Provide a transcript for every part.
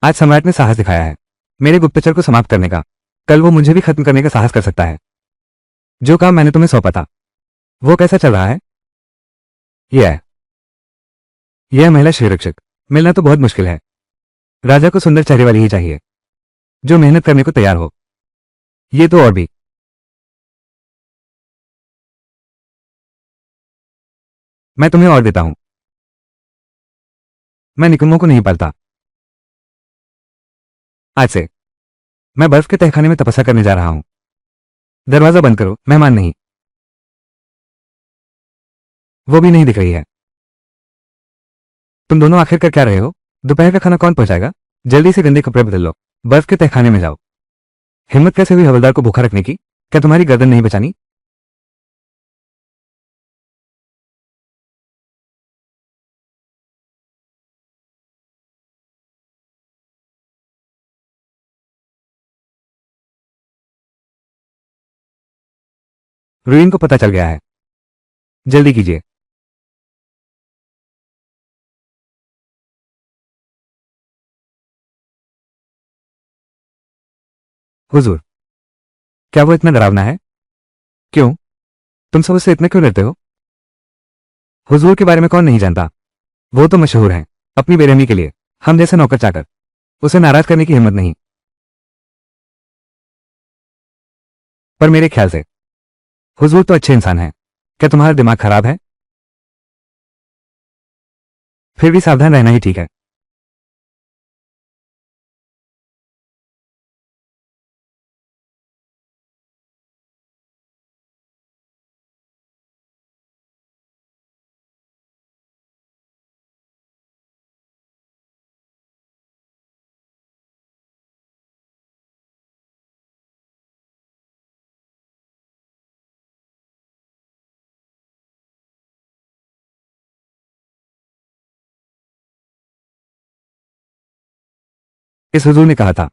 आज सम्राट ने साहस दिखाया है मेरे गुप्तचर को समाप्त करने का। कल वो मुझे भी खत्म करने का साहस कर सकता है। जो काम मैंने तुम्हें सौंपा था वो कैसा चल रहा है? यह है यह महिला श्रीरक्षक मिलना तो बहुत मुश्किल है। राजा को सुंदर चेहरे वाली ही चाहिए जो मेहनत करने को तैयार हो। ये तो और भी। मैं तुम्हें और देता हूं। मैं निकम्मों को नहीं पालता। आज से मैं बर्फ के तहखाने में तपस्या करने जा रहा हूं। दरवाजा बंद करो, मेहमान नहीं। वो भी नहीं दिख रही है। तुम दोनों आखिर कर क्या रहे हो? दोपहर का खाना कौन पहुंचाएगा? जल्दी से गंदे कपड़े बदल लो, बर्फ के तहखाने में जाओ। हिम्मत कैसे हुई हवलदार को भूखा रखने की? क्या तुम्हारी गर्दन नहीं बचानी? रुइन को पता चल गया है। जल्दी कीजिए। हुजूर, क्या वो इतना डरावना है? क्यों? तुम सब उससे इतने क्यों डरते हो? हुजूर के बारे में कौन नहीं जानता? वो तो मशहूर है अपनी बेरहमी के लिए। हम जैसे नौकर चाकर उसे नाराज करने की हिम्मत नहीं। पर मेरे ख्याल से हुजूर तो अच्छे इंसान हैं। क्या तुम्हारा दिमाग खराब है? फिर भी सावधान रहना ही ठीक है। इस हुजूर ने कहा था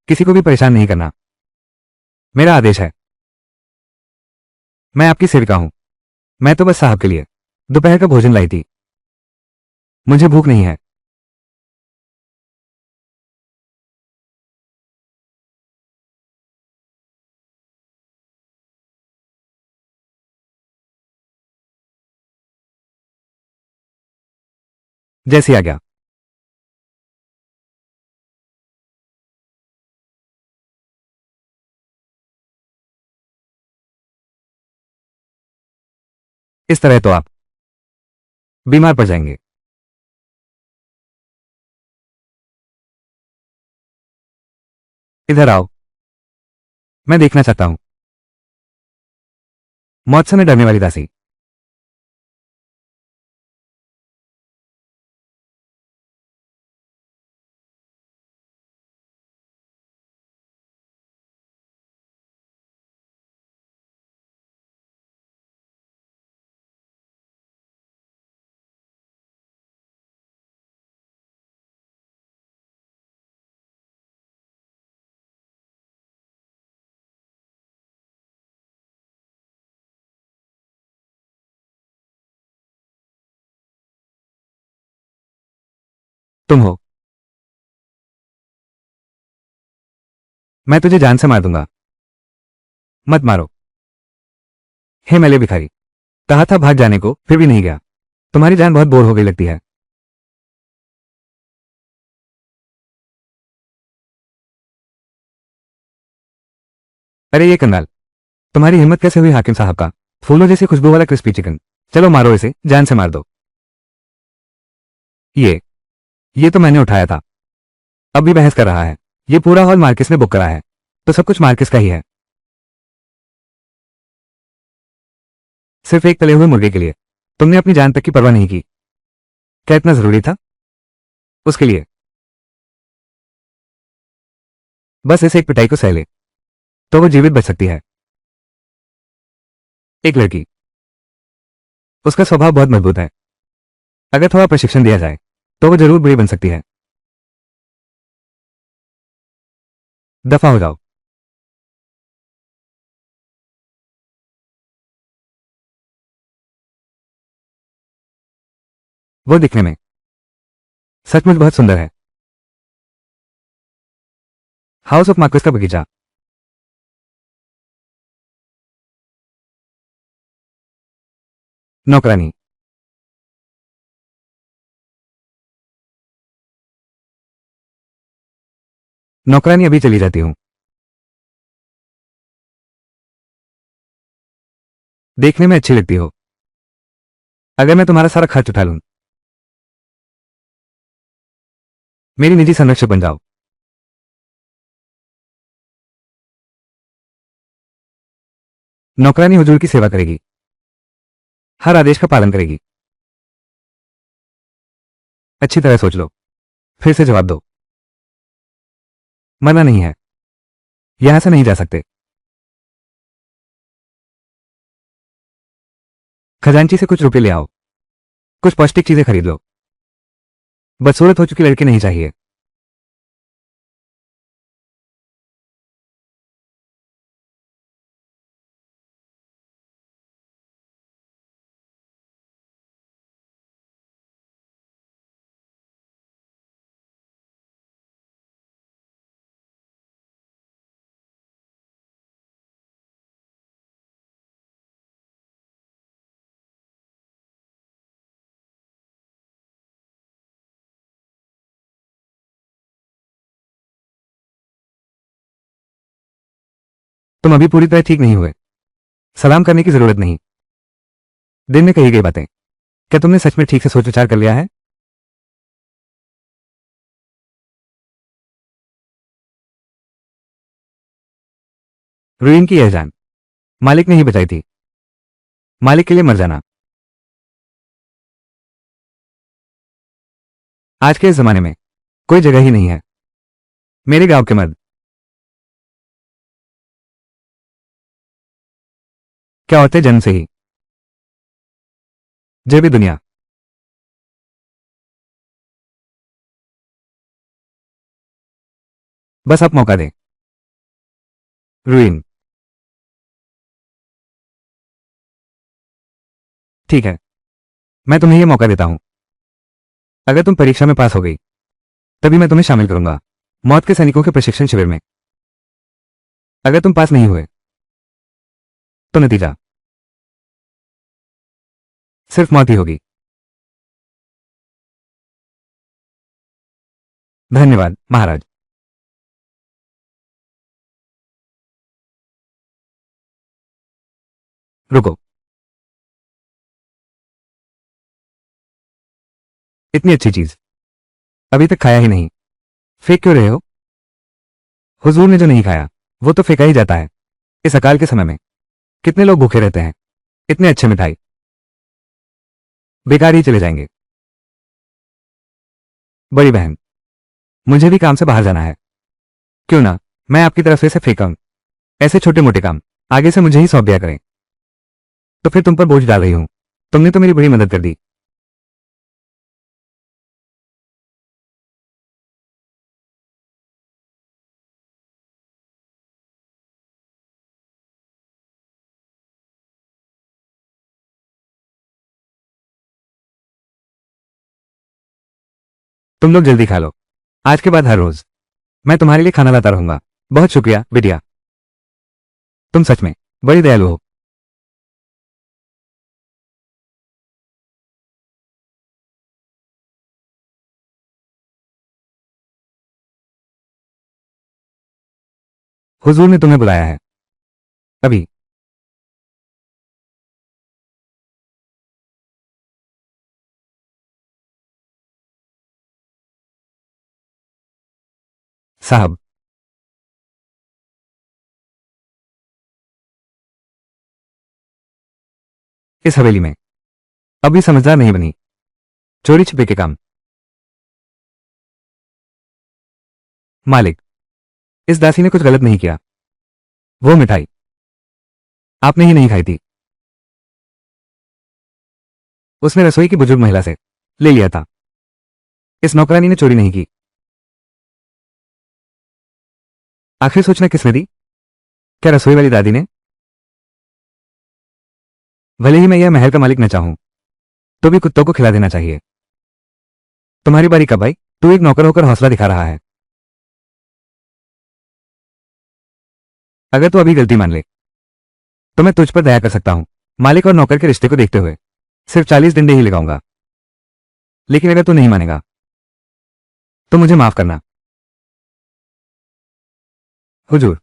किसी को भी परेशान नहीं करना। मेरा आदेश है। मैं आपकी सेविका हूं। मैं तो बस साहब के लिए दोपहर का भोजन लाई थी। मुझे भूख नहीं है। जैसी आ गया। इस तरह तो आप बीमार पड़ जाएंगे। इधर आओ, मैं देखना चाहता हूं। मौत से न डरने वाली दासी। तुम हो। मैं तुझे जान से मार दूंगा। मत मारो। हे मैले भिखारी, कहा था भाग जाने को, फिर भी नहीं गया। तुम्हारी जान बहुत बोर हो गई लगती है। अरे ये कंगाल, तुम्हारी हिम्मत कैसे हुई हाकिम साहब का फूलों जैसी खुशबू वाला क्रिस्पी चिकन। चलो मारो इसे, जान से मार दो। ये तो मैंने उठाया था। अब भी बहस कर रहा है। ये पूरा हॉल मार्किस ने बुक करा है तो सब कुछ मार्किस का ही है। सिर्फ एक तले हुए मुर्गे के लिए तुमने अपनी जान तक की परवाह नहीं की। क्या इतना जरूरी था उसके लिए? बस इस एक पिटाई को सह ले तो वो जीवित बच सकती है। एक लड़की, उसका स्वभाव बहुत मजबूत है। अगर थोड़ा प्रशिक्षण दिया जाए तो वो जरूर बुरी बन सकती है। दफा हो जाओ। वो दिखने में सचमुच बहुत सुंदर है। हाउस ऑफ मार्क्वेस का बगीचा। नौकरानी। नौकरानी, अभी चली जाती हूँ। देखने में अच्छी लगती हो। अगर मैं तुम्हारा सारा खर्च उठा लूं, मेरी निजी संरक्षक बन जाओ। नौकरानी हुजूर की सेवा करेगी, हर आदेश का पालन करेगी। अच्छी तरह सोच लो, फिर से जवाब दो। मना नहीं है, यहां से नहीं जा सकते। खजांची से कुछ रुपए ले आओ, कुछ पौष्टिक चीजें खरीद लो। बदसूरत हो चुकी लड़की नहीं चाहिए। तुम अभी पूरी तरह ठीक नहीं हुए। सलाम करने की जरूरत नहीं। दिन में कही गई बातें क्या तुमने सच में ठीक से सोच विचार कर लिया है? रुइन की यह जान मालिक ने ही बचाई थी। मालिक के लिए मर जाना आज के इस जमाने में कोई जगह ही नहीं है। मेरे गांव के मर्द क्या औरतें जन्म से ही। जय भी दुनिया। बस आप मौका दें। रुइन। ठीक है, मैं तुम्हें यह मौका देता हूं। अगर तुम परीक्षा में पास हो गई तभी मैं तुम्हें शामिल करूंगा मौत के सैनिकों के प्रशिक्षण शिविर में। अगर तुम पास नहीं हुए तो नतीजा सिर्फ मौत ही होगी। धन्यवाद महाराज। रुको, इतनी अच्छी चीज अभी तक खाया ही नहीं, फेंक क्यों रहे हो? हुजूर ने जो नहीं खाया वो तो फेंका ही जाता है। इस अकाल के समय में कितने लोग भूखे रहते हैं। इतने अच्छे मिठाई बेकार ही चले जाएंगे। बड़ी बहन, मुझे भी काम से बाहर जाना है। क्यों ना मैं आपकी तरफ से इसे फेंकाऊं। ऐसे छोटे मोटे काम आगे से मुझे ही सौंप दिया करें। तो फिर तुम पर बोझ डाल रही हूं। तुमने तो मेरी बड़ी मदद कर दी। तुम लोग जल्दी खा लो। आज के बाद हर रोज मैं तुम्हारे लिए खाना लाता रहूंगा। बहुत शुक्रिया बिटिया, तुम सच में बड़ी दयालु हो। हुजूर ने तुम्हें बुलाया है अभी। साहब, इस हवेली में अभी समझदार नहीं बनी। चोरी छिपे के काम। मालिक, इस दासी ने कुछ गलत नहीं किया। वो मिठाई आपने ही नहीं खाई थी। उसने रसोई की बुजुर्ग महिला से ले लिया था। इस नौकरानी ने चोरी नहीं की। आखिर सूचना किसने दी? क्या रसोई वाली दादी ने? भले ही मैं यह महल का मालिक न चाहूं तो भी कुत्तों को खिला देना चाहिए। तुम्हारी बारी कब आई? तू एक नौकर होकर हौसला दिखा रहा है। अगर तू अभी गलती मान ले तो मैं तुझ पर दया कर सकता हूं, मालिक और नौकर के रिश्ते को देखते हुए सिर्फ 40 दिन ही लगाऊंगा। लेकिन अगर तू नहीं मानेगा तो मुझे माफ करना। हुजूर।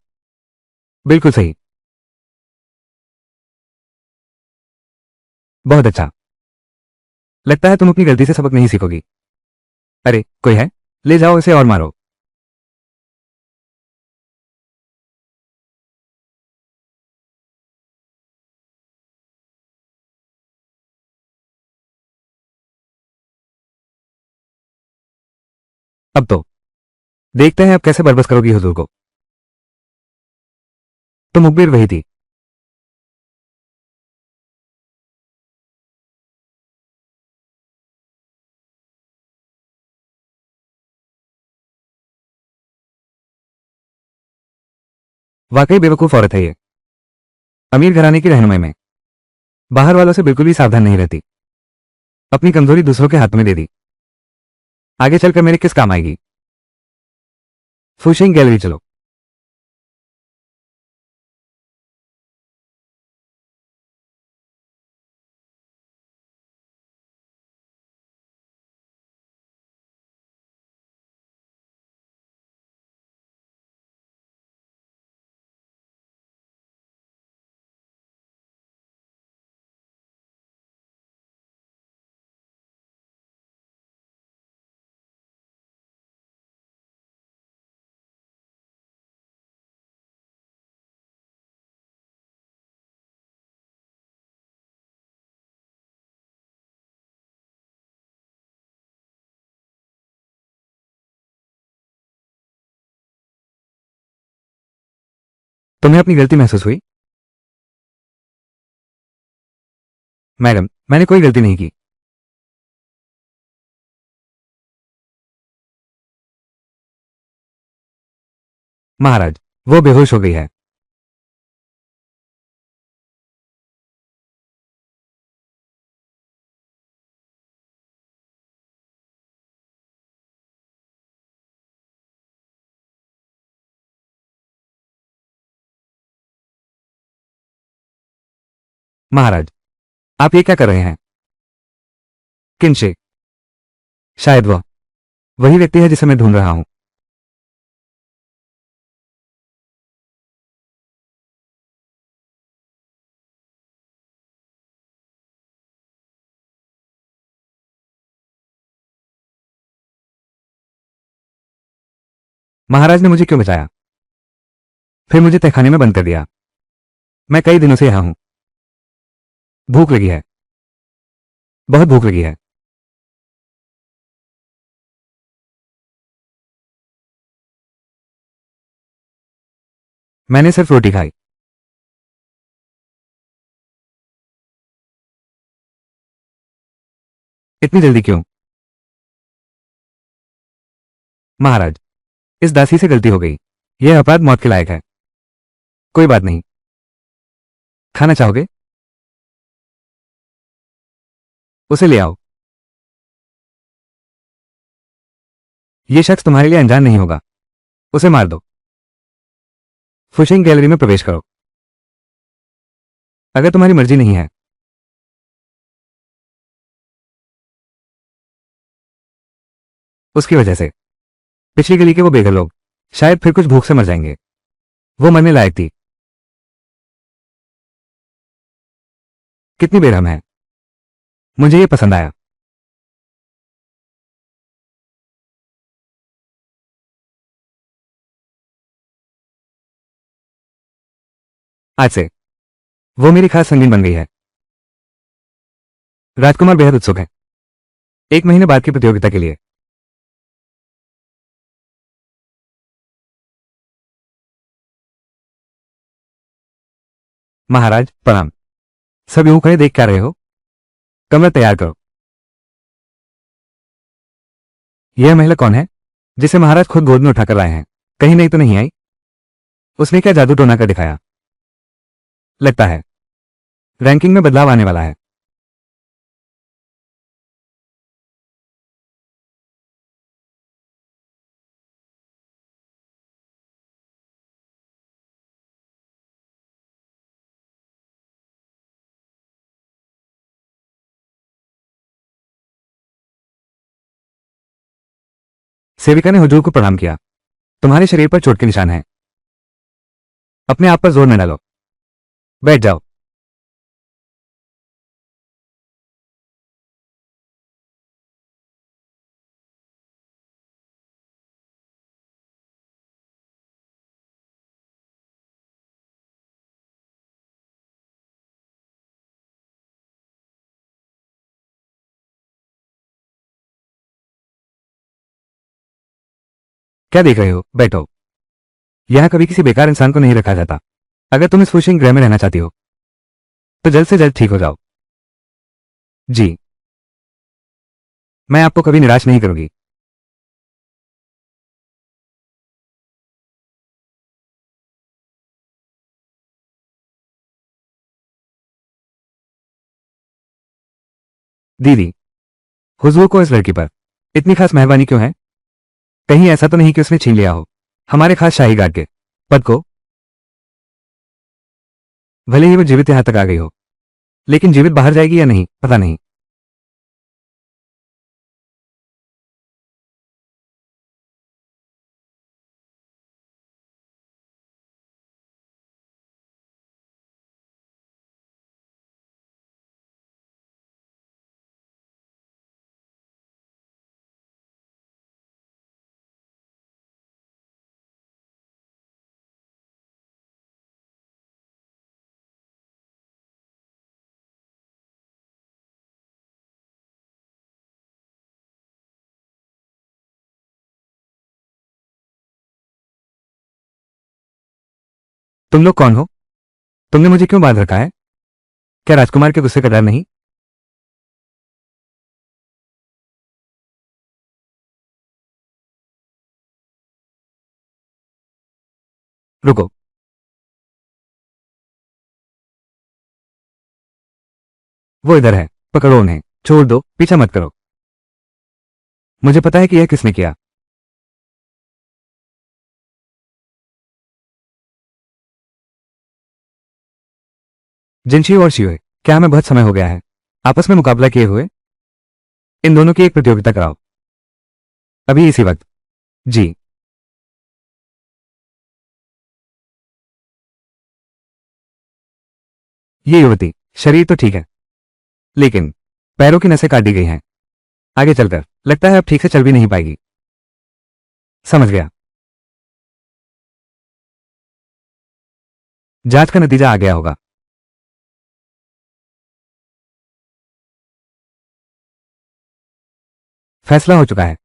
बिल्कुल सही। बहुत अच्छा। लगता है तुम अपनी गलती से सबक नहीं सीखोगी। अरे कोई है, ले जाओ इसे और मारो। अब तो देखते हैं अब कैसे बर्बस करोगी हुजूर को। तो मुखबिर वही थी। वाकई बेवकूफ औरत है ये। अमीर घराने की रहनुमाई में बाहर वालों से बिल्कुल भी सावधान नहीं रहती, अपनी कमजोरी दूसरों के हाथ में दे दी। आगे चलकर मेरे किस काम आएगी। फुशिंग गैलरी चलो। तुम्हें अपनी गलती महसूस हुई? मैडम, मैंने कोई गलती नहीं की। महाराज, वो बेहोश हो गई है। महाराज, आप ये क्या कर रहे हैं? किनशे? शायद वह वही व्यक्ति है जिसे मैं ढूंढ रहा हूं। महाराज ने मुझे क्यों बचाया, फिर मुझे तहखाने में बंद कर दिया? मैं कई दिनों से यहां हूं। भूख लगी है, बहुत भूख लगी है। मैंने सिर्फ रोटी खाई। इतनी जल्दी क्यों? महाराज, इस दासी से गलती हो गई। यह अपराध मौत के लायक है। कोई बात नहीं। खाना चाहोगे? उसे ले आओ। यह शख्स तुम्हारे लिए अनजान नहीं होगा। उसे मार दो। फिशिंग गैलरी में प्रवेश करो। अगर तुम्हारी मर्जी नहीं है। उसकी वजह से पिछली गली के वो बेघर लोग शायद फिर कुछ भूख से मर जाएंगे। वो मरने लायक थी। कितनी बेरहम है। मुझे ये पसंद आया। आज से वो मेरी खास संगीन बन गई है। राजकुमार बेहद उत्सुक है 1 महीने बाद की प्रतियोगिता के लिए। महाराज प्रणाम। सब यूं खड़े देख क्या रहे हो? कमरा तैयार करो। यह महिला कौन है जिसे महाराज खुद गोद में उठाकर लाए हैं? कहीं नहीं तो नहीं आई? उसने क्या जादू टोना कर दिखाया? लगता है रैंकिंग में बदलाव आने वाला है। सेविका ने हुजूर को प्रणाम किया। तुम्हारे शरीर पर चोट के निशान हैं। अपने आप पर जोर न डालो, बैठ जाओ। क्या देख रहे हो, बैठो। यहां कभी किसी बेकार इंसान को नहीं रखा जाता। अगर तुम इस फुशिंग ग्रह में रहना चाहती हो तो जल्द से जल्द ठीक हो जाओ। जी, मैं आपको कभी निराश नहीं करूंगी। दीदी, हुजूर को इस लड़की पर इतनी खास मेहरबानी क्यों है? कहीं ऐसा तो नहीं कि उसने छीन लिया हो हमारे खास शाही गार्ड के पद को? भले ही वो जीवित यहां तक आ गई हो, लेकिन जीवित बाहर जाएगी या नहीं पता नहीं। तुम लोग कौन हो? तुमने मुझे क्यों बांध रखा है? क्या राजकुमार के गुस्से का डर नहीं? रुको, वो इधर है, पकड़ो उन्हें। छोड़ दो, पीछा मत करो। मुझे पता है कि यह किसने किया। जिनशी और शिवे, क्या हमें बहुत समय हो गया है आपस में मुकाबला किए हुए? इन दोनों की एक प्रतियोगिता कराओ, अभी इसी वक्त। जी। ये युवती, शरीर तो ठीक है, लेकिन पैरों की नसें काट दी गई हैं। आगे चलकर लगता है अब ठीक से चल भी नहीं पाएगी। समझ गया। जांच का नतीजा आ गया होगा। फैसला हो चुका है।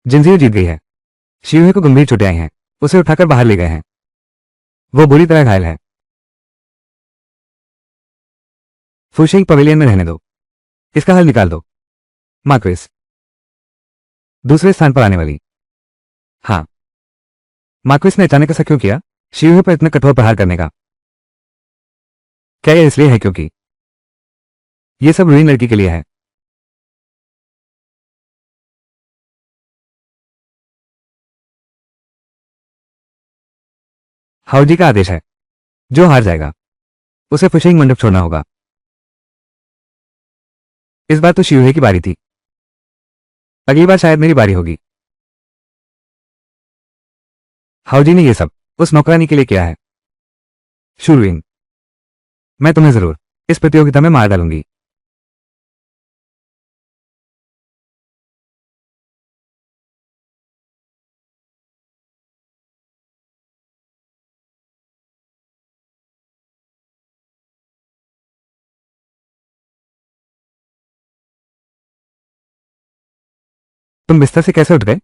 जिंजीर जीत गई है। शिवे को गंभीर चोटें आई हैं। उसे उठाकर बाहर ले गए हैं। वो बुरी तरह घायल है। फुशिंग पवेलियन में रहने दो। इसका हल निकाल दो। मार्क्विस, दूसरे स्थान पर आने वाली। हाँ। मार्क्विस ने अचानक ऐसा क्यों किया? शिवे पर इतना कठोर प्रहार करने का? क्या यह इसलिए है क्योंकि ये सब रुईन लड़की के लिए है? हाउजी का आदेश है। जो हार जाएगा उसे फुशिंग मंडप छोड़ना होगा। इस बार तो शिवे की बारी थी। अगली बार शायद मेरी बारी होगी। हाउजी ने यह सब उस नौकरानी के लिए किया है। शुरवीन, मैं तुम्हें जरूर इस प्रतियोगिता में मार डालूंगी। तुम बिस्तर से कैसे उठ गए?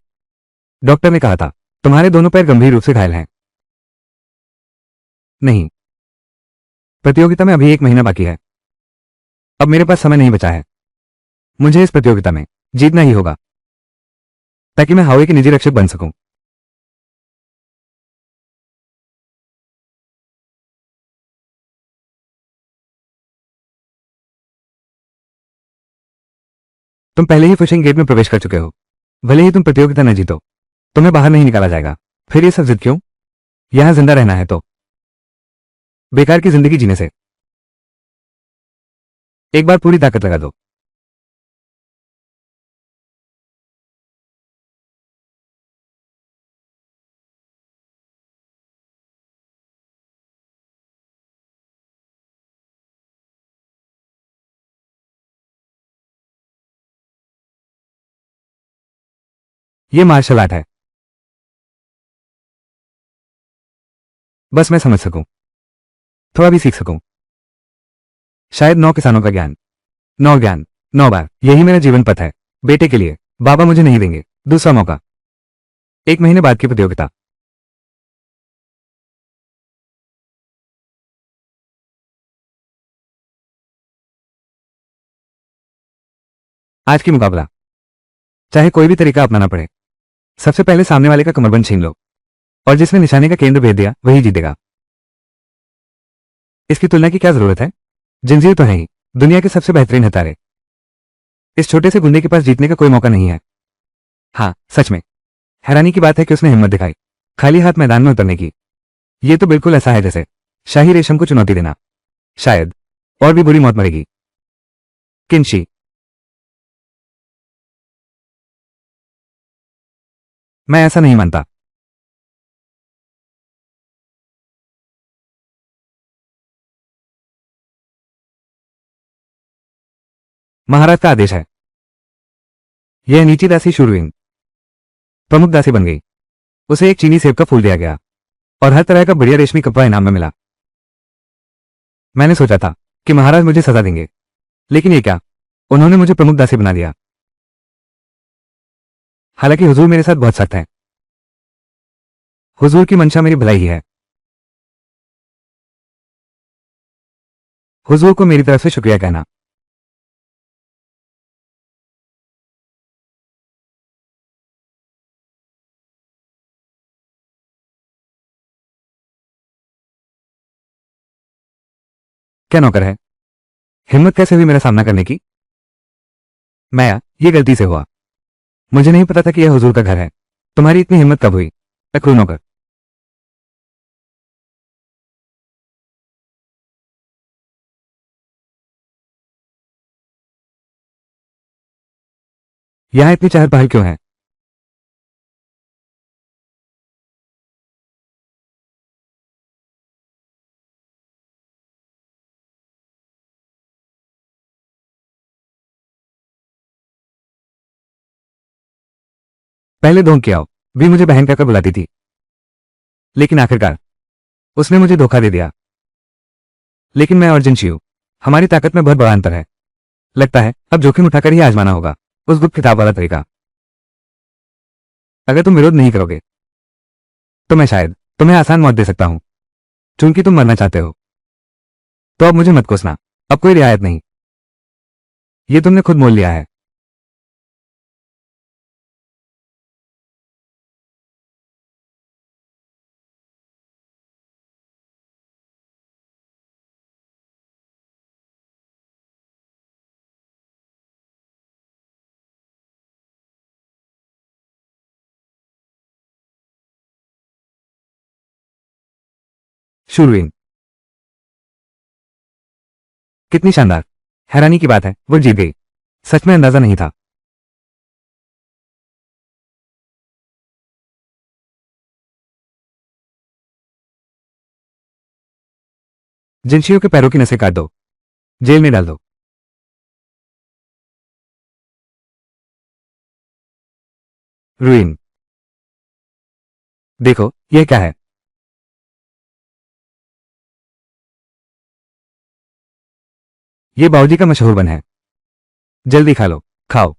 डॉक्टर ने कहा था तुम्हारे दोनों पैर गंभीर रूप से घायल हैं। नहीं, प्रतियोगिता में अभी 1 महीना बाकी है। अब मेरे पास समय नहीं बचा है। मुझे इस प्रतियोगिता में जीतना ही होगा ताकि मैं हावे के निजी रक्षक बन सकूं। तुम पहले ही फिशिंग गेट में प्रवेश कर चुके हो। भले ही तुम प्रतियोगिता न जीतो, तुम्हें बाहर नहीं निकाला जाएगा। फिर ये सब जिद क्यों? यहां जिंदा रहना है तो बेकार की जिंदगी जीने से एक बार पूरी ताकत लगा दो। ये मार्शल आर्ट है। बस मैं समझ सकूं, थोड़ा भी सीख सकूं। शायद 9 किसानों का ज्ञान, 9 ज्ञान, 9 बार। यही मेरा जीवन पथ है। बेटे के लिए बाबा मुझे नहीं देंगे दूसरा मौका। 1 महीने बाद की प्रतियोगिता। आज की मुकाबला, चाहे कोई भी तरीका अपनाना पड़े, सबसे पहले सामने वाले का कमरबंद छीन लो और जिसने निशाने का केंद्र भेद दिया वही जीतेगा। इसकी तुलना की क्या जरूरत है? जंजीर तो है ही, दुनिया के सबसे बेहतरीन हथियार। इस छोटे से गुंडे के पास जीतने का कोई मौका नहीं है। हाँ, सच में हैरानी की बात है कि उसने हिम्मत दिखाई, खाली हाथ मैदान में उतरने की। ये तो बिल्कुल ऐसा है जैसे शाही रेशम को चुनौती देना। शायद और भी बुरी मौत मरेगी। किंशी, मैं ऐसा नहीं मानता। महाराज का आदेश है। यह नीची दासी शूरवीर प्रमुख दासी बन गई। उसे एक चीनी सेब का फूल दिया गया और हर तरह का बढ़िया रेशमी कपड़ा इनाम में मिला। मैंने सोचा था कि महाराज मुझे सजा देंगे, लेकिन ये क्या, उन्होंने मुझे प्रमुख दासी बना दिया। हालांकि हुजूर मेरे साथ बहुत सख्त हैं। हुजूर की मंशा मेरी भलाई ही है। हुजूर को मेरी तरफ से शुक्रिया कहना। क्या नौकर है? हिम्मत कैसे हुई मेरा सामना करने की? मैं ये गलती से हुआ। मुझे नहीं पता था कि यह हुजूर का घर है। तुम्हारी इतनी हिम्मत कब हुई? अक्रू नौकर। यहां इतनी चहल पहल क्यों है? पहले ढोंग के आओ भी मुझे बहन कहकर बुलाती थी, लेकिन आखिरकार उसने मुझे धोखा दे दिया। लेकिन मैं और जिनशियू, हमारी ताकत में बहुत बड़ा अंतर है। लगता है अब जोखिम उठाकर ही आजमाना होगा उस गुप्त किताब वाला तरीका। अगर तुम विरोध नहीं करोगे तो मैं शायद तुम्हें आसान मौत दे सकता हूं, चूंकि तुम मरना चाहते हो। तो अब मुझे मत कोसना, अब कोई रियायत नहीं। ये तुमने खुद मोल लिया है। शूरवीर, कितनी शानदार। हैरानी की बात है वो जीत गई। सच में अंदाजा नहीं था। जिनशियो के पैरों की नसें काट दो, जेल में डाल दो। रुइन, देखो यह क्या है? ये बाऊजी का मशहूर बन है। जल्दी खा लो, खाओ।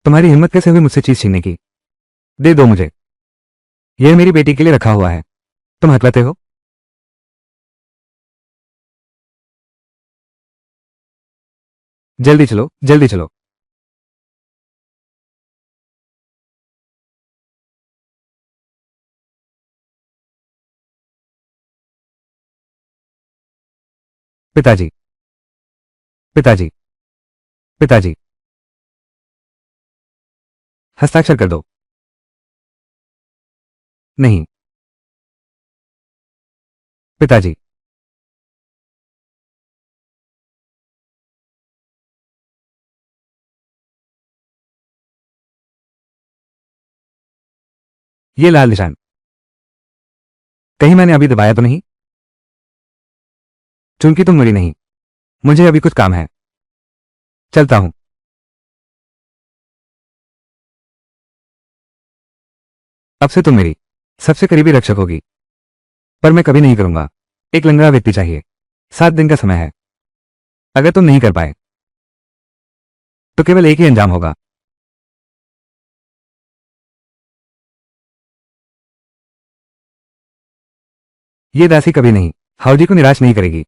तुम्हारी हिम्मत कैसे हुई मुझसे चीज छीनने की? दे दो मुझे। यह मेरी बेटी के लिए रखा हुआ है। तुम हकलाते हो? जल्दी चलो, जल्दी चलो। पिताजी, पिताजी, पिताजी, हस्ताक्षर कर दो। नहीं, पिताजी। ये लाल निशान, कहीं मैंने अभी दबाया तो नहीं? चूंकि तुम मरी नहीं, मुझे अभी कुछ काम है। चलता हूं। अब से तुम मेरी सबसे करीबी रक्षक होगी, पर मैं कभी नहीं करूंगा। एक लंगड़ा व्यक्ति चाहिए। 7 दिन का समय है। अगर तुम नहीं कर पाए तो केवल एक ही अंजाम होगा। ये दासी कभी नहीं हाउडी को निराश नहीं करेगी।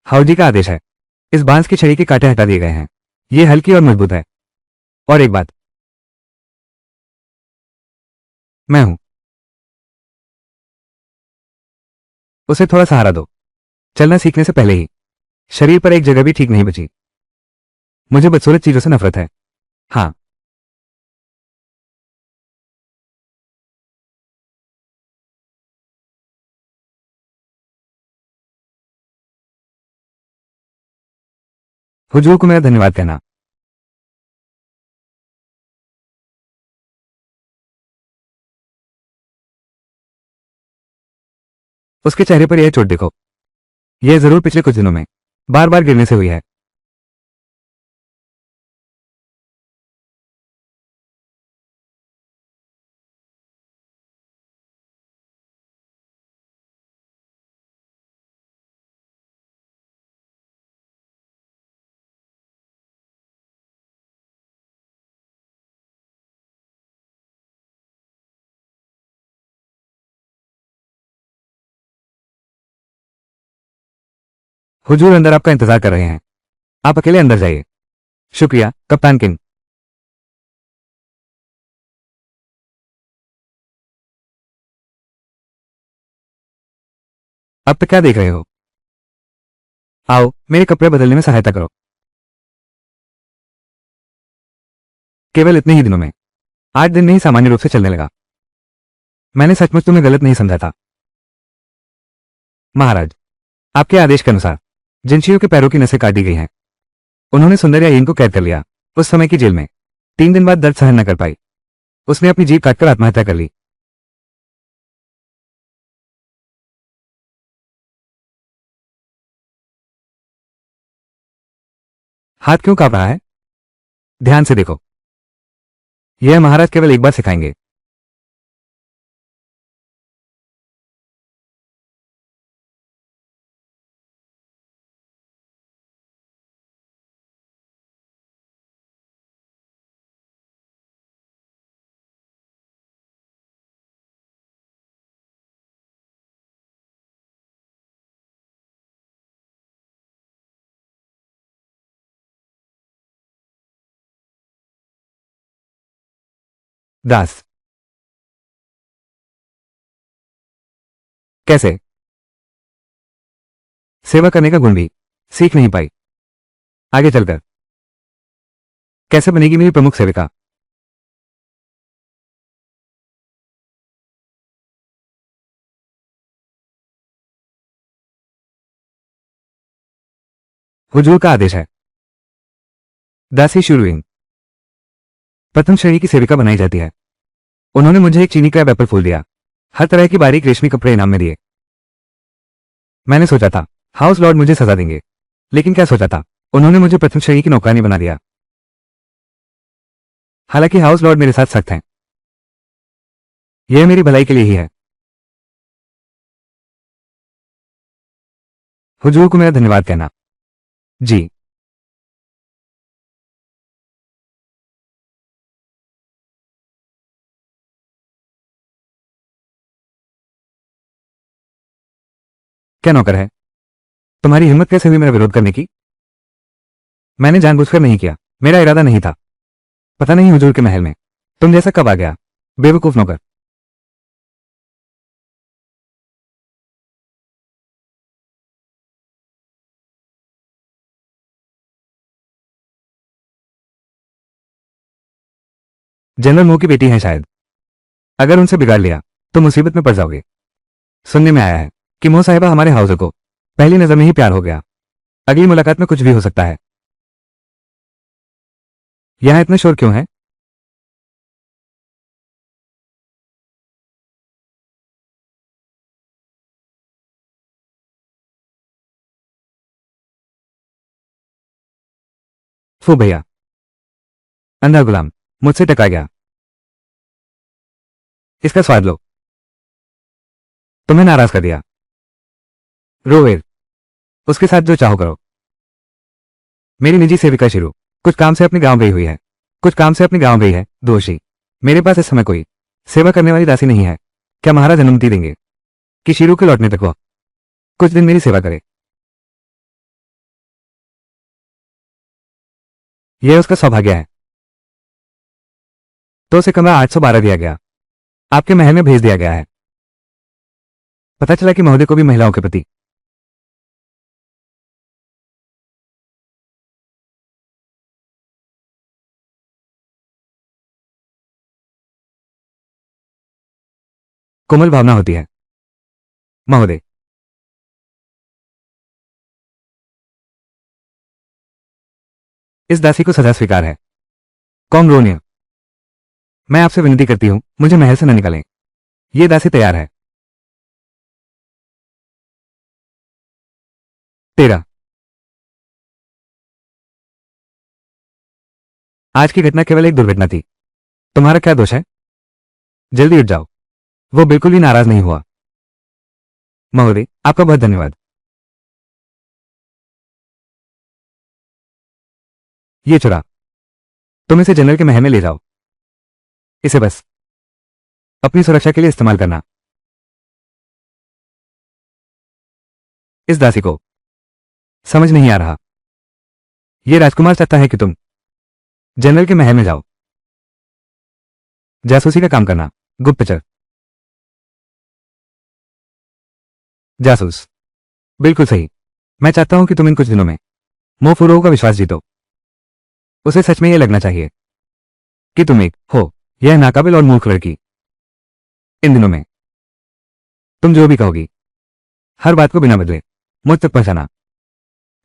हाउडी का आदेश है। इस बांस की छड़ी के कांटे हटा दिए गए हैं। ये हल्की और मजबूत है। और एक बात, मैं हूं। उसे थोड़ा सहारा दो। चलना सीखने से पहले ही शरीर पर एक जगह भी ठीक नहीं बची। मुझे बदसूरत चीजों से नफरत है। हाँ। हुजूर को मेरा धन्यवाद कहना। उसके चेहरे पर यह चोट देखो। यह जरूर पिछले कुछ दिनों में बार बार गिरने से हुई है। हुजूर अंदर आपका इंतजार कर रहे हैं। आप अकेले अंदर जाइए। शुक्रिया कप्तान किंग। अब तक क्या देख रहे हो? आओ मेरे कपड़े बदलने में सहायता करो। केवल इतने ही दिनों में 8 दिन में ही सामान्य रूप से चलने लगा। मैंने सचमुच तुम्हें गलत नहीं समझा था। महाराज, आपके आदेश के अनुसार जिनशियों के पैरों की नसें काट दी गई हैं। उन्होंने सुंदर याइन को कैद कर लिया। उस समय की जेल में 3 दिन बाद दर्द सहन न कर पाई। उसने अपनी जीभ काटकर आत्महत्या कर ली। हाथ क्यों कांप रहा है? ध्यान से देखो। यह महाराज केवल एक बार सिखाएंगे। दास कैसे सेवा करने का गुण भी सीख नहीं पाई। आगे चलकर कैसे बनेगी मेरी प्रमुख सेविका? हुजूर का आदेश है। दासी शुरुइन प्रथम श्रेणी की सेविका बनाई जाती है। उन्होंने मुझे एक चीनी क्रैब एप्पल फूल दिया। हर तरह की बारीक रेशमी कपड़े इनाम में दिए। मैंने सोचा था हाउस लॉर्ड मुझे सजा देंगे, लेकिन क्या सोचा था, उन्होंने मुझे प्रथम श्रेणी की नौकरानी बना दिया। हालांकि हाउस लॉर्ड मेरे साथ सख्त हैं। यह मेरी भलाई के लिए ही है। हुजूर को मेरा धन्यवाद कहना। जी। क्या नौकर है? तुम्हारी हिम्मत कैसे हुई मेरा विरोध करने की? मैंने जानबूझकर नहीं किया। मेरा इरादा नहीं था। पता नहीं हुजूर के महल में तुम जैसा कब आ गया। बेवकूफ नौकर। जनरल मो की बेटी है शायद। अगर उनसे बिगाड़ लिया तो मुसीबत में पड़ जाओगे। सुनने में आया है कि मोह साहिबा हमारे हाउस को पहली नजर में ही प्यार हो गया। अगली मुलाकात में कुछ भी हो सकता है। यहां इतना शोर क्यों है? फू भैया, अंधा गुलाम मुझसे टकरा गया। इसका स्वाद लो। तुम्हें नाराज कर दिया। रोवेर, उसके साथ जो चाहो करो। मेरी निजी सेविका शिरू कुछ काम से अपने गांव गई हुई है। दोषी, मेरे पास इस समय कोई सेवा करने वाली दासी नहीं है। क्या महाराज अनुमति देंगे कि शिरू के लौटने तक वह कुछ दिन मेरी सेवा करे? यह उसका सौभाग्य है। तो उसे कमरा 812 दिया गया, आपके महल में भेज दिया गया है। पता चला कि महोदय को भी महिलाओं के प्रति कोमल भावना होती है। महोदय, इस दासी को सजा स्वीकार है। कॉमरोनिया, मैं आपसे विनती करती हूं, मुझे महल से न निकालें। ये दासी तैयार है। तेरा आज की घटना केवल एक दुर्घटना थी। तुम्हारा क्या दोष है? जल्दी उठ जाओ। वो बिल्कुल भी नाराज नहीं हुआ। महोदय, आपका बहुत धन्यवाद। ये चुरा, तुम इसे जनरल के महल में ले जाओ। इसे बस अपनी सुरक्षा के लिए इस्तेमाल करना। इस दासी को समझ नहीं आ रहा। यह राजकुमार चाहता है कि तुम जनरल के महल में जाओ, जासूसी का काम करना। गुप्तचर, जासूस, बिल्कुल सही। मैं चाहता हूं कि तुम इन कुछ दिनों में मोफुरो का विश्वास जीतो। उसे सच में यह लगना चाहिए कि तुम एक हो। यह नाकाबिल और मूर्ख लड़की। इन दिनों में तुम जो भी कहोगी, हर बात को बिना बदले मुझ तक पहुंचाना।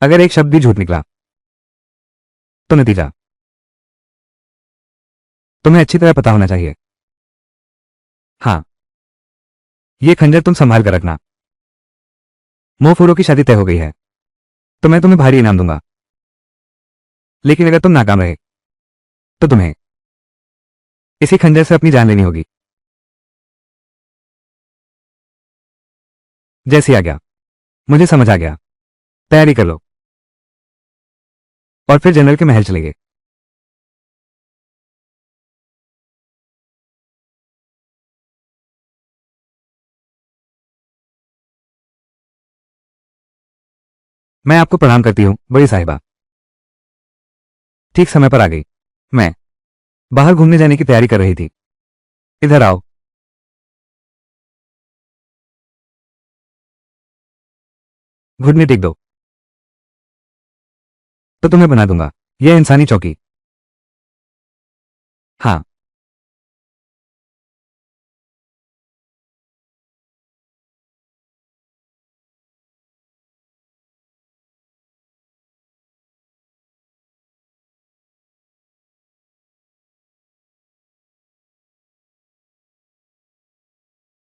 अगर एक शब्द भी झूठ निकला तो नतीजा तुम्हें अच्छी तरह पता होना चाहिए। हाँ, ये खंजर तुम संभाल कर रखना। मोफुरो की शादी तय हो गई है तो मैं तुम्हें भारी इनाम दूंगा। लेकिन अगर तुम नाकाम रहे तो तुम्हें इसी खंजर से अपनी जान लेनी होगी। जैसी आ गया, मुझे समझ आ गया। तैयारी कर लो और फिर जनरल के महल चले गए। मैं आपको प्रणाम करती हूं बड़ी साहिबा। ठीक समय पर आ गई। मैं बाहर घूमने जाने की तैयारी कर रही थी। इधर आओ। घुटने टेक दो तो तुम्हें बना दूंगा यह इंसानी चौकी।